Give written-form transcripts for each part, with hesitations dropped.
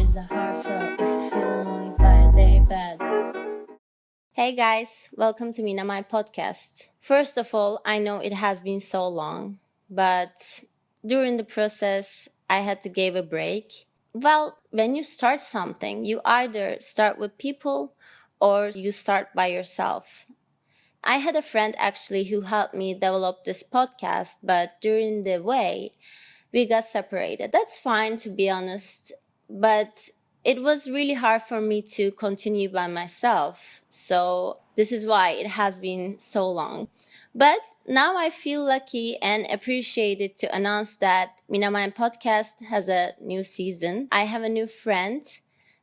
is a hard fill if you feel lonely by a day bed. Hey guys, welcome to Mina Mind Podcast. First of all, I know it has been so long, but during the process, I had to give a break. Well, when you start something, you either start with people or you start by yourself. I had a friend actually who helped me develop this podcast, but during the way, we got separated. That's fine, to be honest, but it was really hard for me to continue by myself. So this is why it has been so long. But now I feel lucky and appreciated to announce that Mina Mind Podcast has a new season. I have a new friend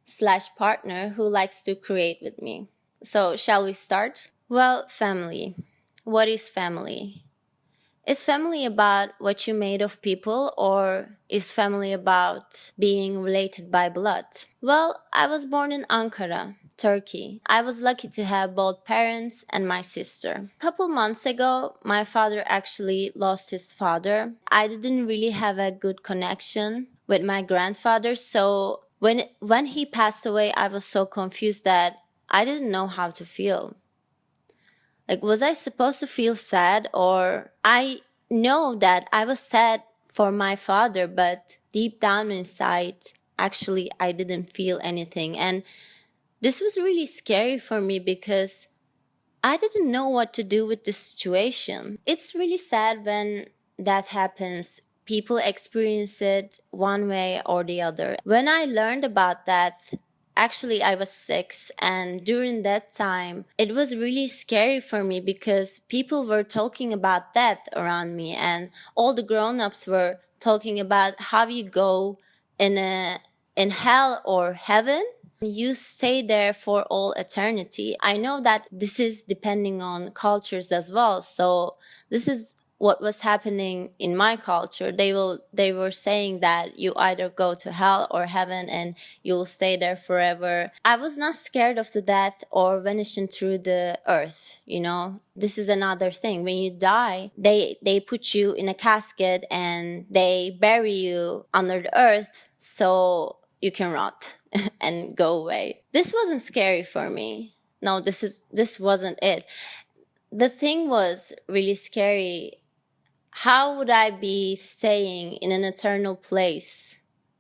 slash partner who likes to create with me. So shall we start? Well, family. What is family? Is family about what you made of people, or is family about being related by blood? Well, I was born in Ankara, Turkey. I was lucky to have both parents and my sister. A couple months ago, my father actually lost his father. I didn't really have a good connection with my grandfather, so when he passed away, I was so confused that I didn't know how to feel. Like, was I supposed to feel sad? Or I know that I was sad for my father, but deep down inside, actually, I didn't feel anything. And this was really scary for me because I didn't know what to do with this situation. It's really sad when that happens. People experience it one way or the other. When I learned about that, actually, I was 6, and during that time, it was really scary for me because people were talking about death around me, and all the grown-ups were talking about how you go in hell or heaven. You stay there for all eternity. I know that this is depending on cultures as well, so this is what was happening in my culture. They were saying that you either go to hell or heaven and you'll stay there forever. I was not scared of the death or vanishing through the earth, This is another thing. When you die, they put you in a casket and they bury you under the earth so you can rot and go away. This wasn't scary for me. No, this wasn't it. The thing was really scary. How would I be staying in an eternal place?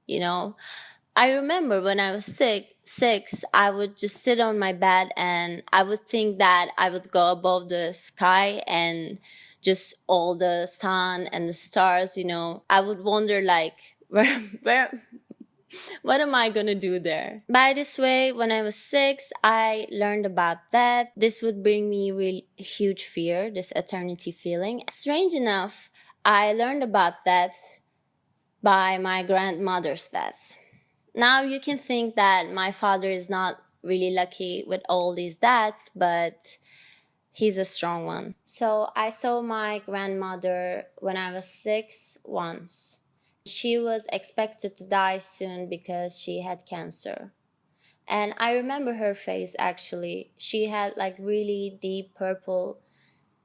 I remember when I was six, I would just sit on my bed and I would think that I would go above the sky and just all the sun and the stars, I would wonder like, where, what am I gonna do there? By this way, when I was 6, I learned about that. This would bring me really huge fear, this eternity feeling. Strange enough, I learned about that by my grandmother's death. Now you can think that my father is not really lucky with all these deaths, but he's a strong one. So I saw my grandmother when I was 6 once. She was expected to die soon because she had cancer. And I remember her face actually. She had like really deep purple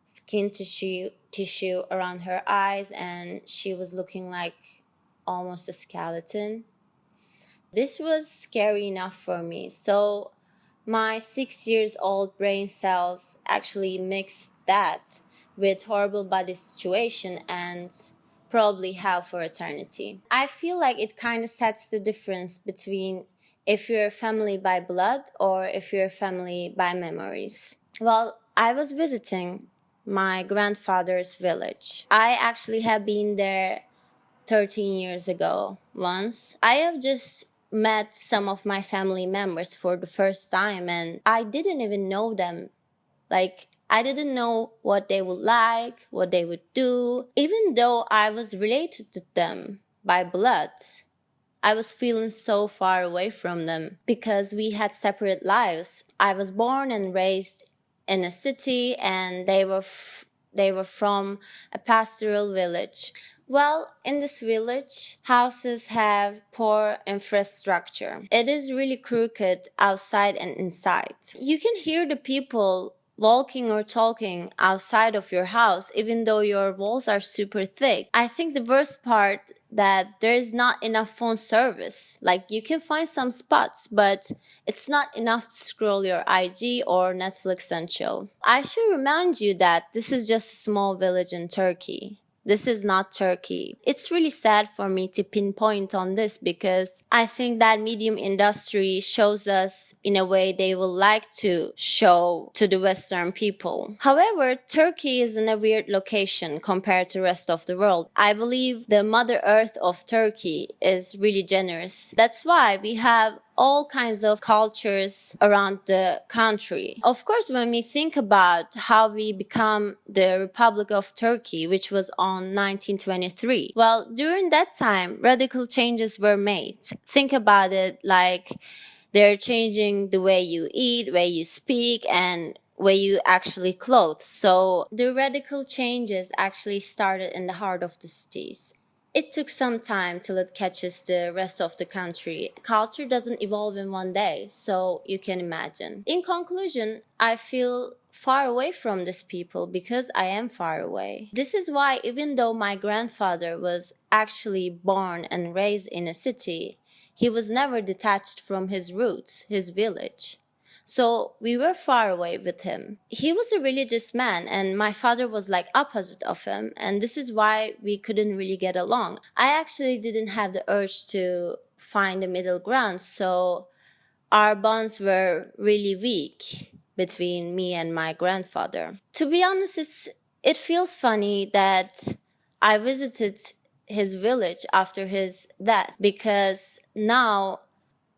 skin tissue around her eyes, and she was looking like almost a skeleton. This was scary enough for me. So my 6-year-old brain cells actually mixed that with horrible body situation and probably hell for eternity. I feel like it kind of sets the difference between if you're a family by blood or if you're a family by memories. Well, I was visiting my grandfather's village. I actually have been there 13 years ago once. I have just met some of my family members for the first time and I didn't even know them. Like, I didn't know what they would like, what they would do. Even though I was related to them by blood, I was feeling so far away from them because we had separate lives. I was born and raised in a city and they were from a pastoral village. Well, in this village, houses have poor infrastructure. It is really crooked outside and inside. You can hear the people walking or talking outside of your house, even though your walls are super thick. I think the worst part that there is not enough phone service. Like, you can find some spots, but it's not enough to scroll your IG or Netflix and chill. I should remind you that this is just a small village in Turkey. This is not Turkey. It's really sad for me to pinpoint on this because I think that medium industry shows us in a way they would like to show to the Western people. However, Turkey is in a weird location compared to the rest of the world. I believe the Mother Earth of Turkey is really generous. That's why we have all kinds of cultures around the country. Of course, when we think about how we become the Republic of Turkey, which was on 1923, well, during that time, radical changes were made. Think about it, like they're changing the way you eat, way you speak, and way you actually clothe. So the radical changes actually started in the heart of the cities. It took some time till it catches the rest of the country. Culture doesn't evolve in one day, so you can imagine. In conclusion, I feel far away from these people because I am far away. This is why, even though my grandfather was actually born and raised in a city, he was never detached from his roots, his village. So we were far away with him. He was a religious man and my father was like opposite of him, and this is why we couldn't really get along. I actually didn't have the urge to find a middle ground, so our bonds were really weak between me and my grandfather. To be honest, it feels funny that I visited his village after his death because now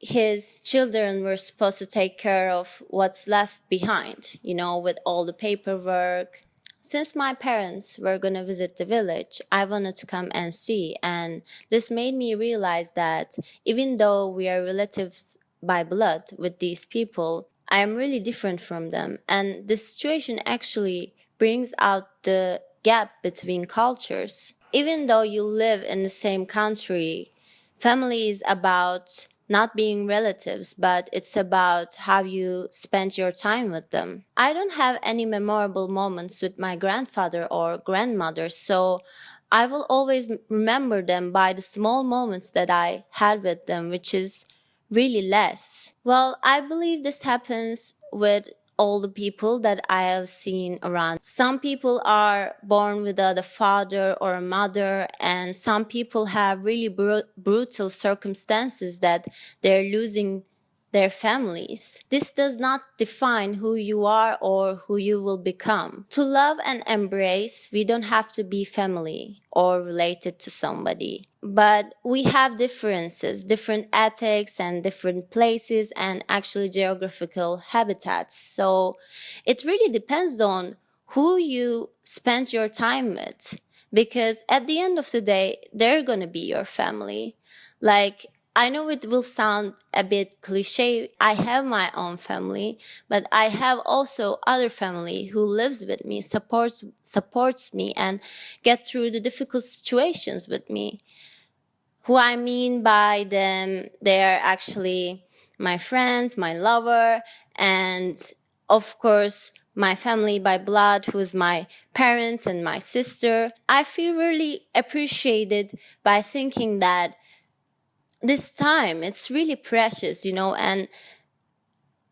his children were supposed to take care of what's left behind, with all the paperwork. Since my parents were going to visit the village, I wanted to come and see. And this made me realize that even though we are relatives by blood with these people, I am really different from them. And this situation actually brings out the gap between cultures. Even though you live in the same country, family is about not being relatives, but it's about how you spend your time with them. I don't have any memorable moments with my grandfather or grandmother, so I will always remember them by the small moments that I had with them, which is really less. Well, I believe this happens with all the people that I have seen around. Some people are born without a father or a mother, and some people have really brutal circumstances that they're losing their families. This does not define who you are or who you will become. To love and embrace, we don't have to be family or related to somebody. But we have differences, different ethics and different places and actually geographical habitats. So it really depends on who you spend your time with. Because at the end of the day, they're going to be your family. Like, I know it will sound a bit cliche. I have my own family, but I have also other family who lives with me, supports me and get through the difficult situations with me. Who I mean by them, they're actually my friends, my lover, and of course, my family by blood, who's my parents and my sister. I feel really appreciated by thinking that this time it's really precious, and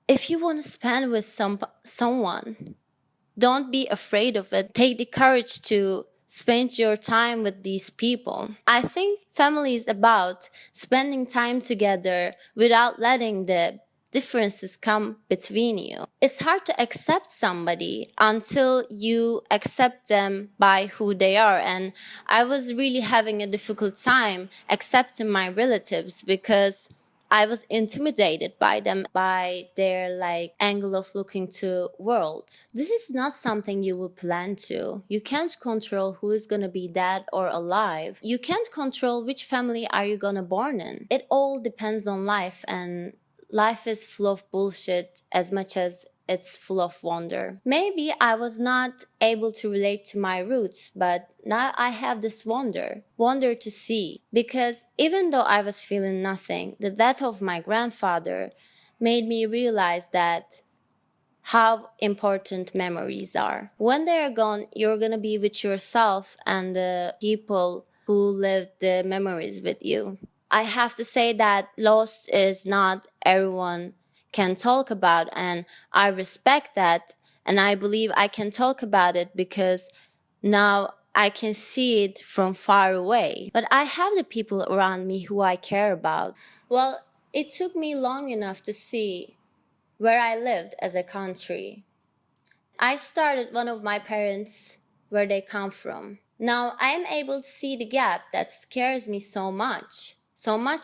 if you want to spend with someone, don't be afraid of it. Take the courage to spend your time with these people. I think family is about spending time together without letting the differences come between you. It's hard to accept somebody until you accept them by who they are. And I was really having a difficult time accepting my relatives because I was intimidated by them, by their angle of looking to world. This is not something you will plan to. You can't control who is gonna be dead or alive. You can't control which family are you gonna born in. It all depends on life, and life is full of bullshit as much as it's full of wonder. Maybe I was not able to relate to my roots, but now I have this wonder to see. Because even though I was feeling nothing, the death of my grandfather made me realize that how important memories are. When they are gone, you're gonna be with yourself and the people who lived the memories with you. I have to say that loss is not everyone can talk about, and I respect that, and I believe I can talk about it because now I can see it from far away. But I have the people around me who I care about. Well, it took me long enough to see where I lived as a country. I started one of my parents where they come from. Now I am able to see the gap that scares me so much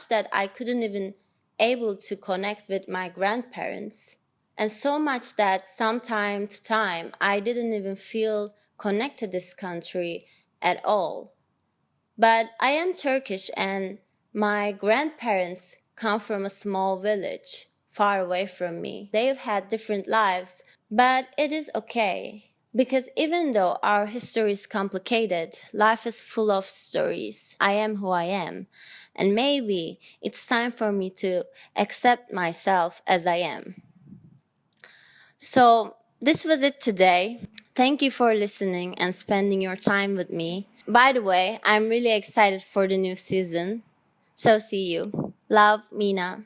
that I couldn't even able to connect with my grandparents, and so much that from time to time I didn't even feel connected to this country at all. But I am Turkish and my grandparents come from a small village far away from me. They've had different lives, but it is okay. Because even though our history is complicated, life is full of stories. I am who I am. And maybe it's time for me to accept myself as I am. So, this was it today. Thank you for listening and spending your time with me. By the way, I'm really excited for the new season. So, see you. Love, Mina.